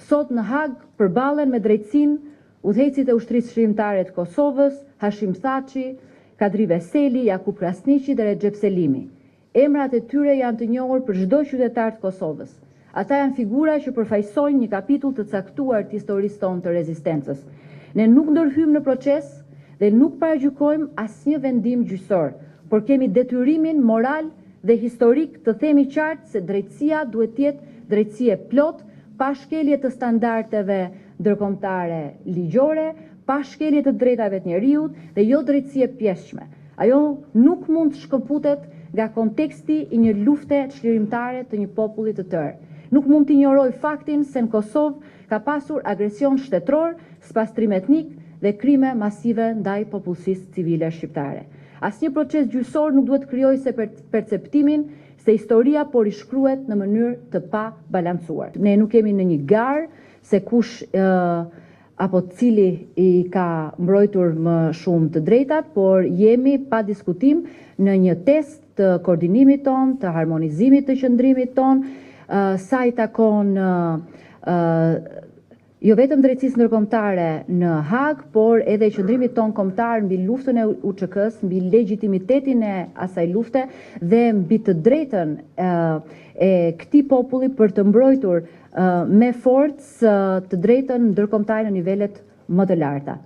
Sot në Hag përballen me drejtësinë udhëhecit e ushtrisë shërimtare të Kosovës, Hashim Thaçi, Kadri Veseli, Jakub Krasniqi dhe Recep Selimi. Emrat e tyre janë të njohur për çdo qytetar të Kosovës. Ata janë figura që përfaqësojnë një kapitull të caktuar të historisë tonë të rezistencës. Ne nuk ndërhyjmë në proces dhe nuk paragjykojmë asnjë vendim gjyqësor, por kemi detyrimin moral dhe historik të themi qartë se drejtësia duhet të jetë drejtësi e plot, pa shkelje të standardeve ndërkombëtare ligjore, pa shkelje të drejtave të njerëzit dhe jo drejtësi e pjesshme. Ajo nuk mund të shkëputet nga konteksti i një lufte çlirimtare të një populli të tërë. Nuk mund të injoroj faktin se në Kosovë ka pasur agresion shtetëror, spastrim etnik dhe krime masive ndaj popullsisë civile shqiptare. Asnjë proces gjyqësor nuk duhet krijojë se perceptimin se historia po rishkruhet në mënyrë të pa balancuar. Ne nuk kemi në një garë se kush apo cili i ka mbrojtur më shumë të drejtat, por jemi pa diskutim në një test të koordinimit ton, të harmonizimit të qëndrimit ton, sa i takon jo vetëm drejtësisë ndërkombëtare në Hag, por edhe qëndrimit ton kombëtar mbi luftën e UÇK-s, mbi legitimitetin e asaj lufte dhe mbi të drejtën e këtij populli për të mbrojtur me forcë të drejtën ndërkombëtare në nivelet më të larta.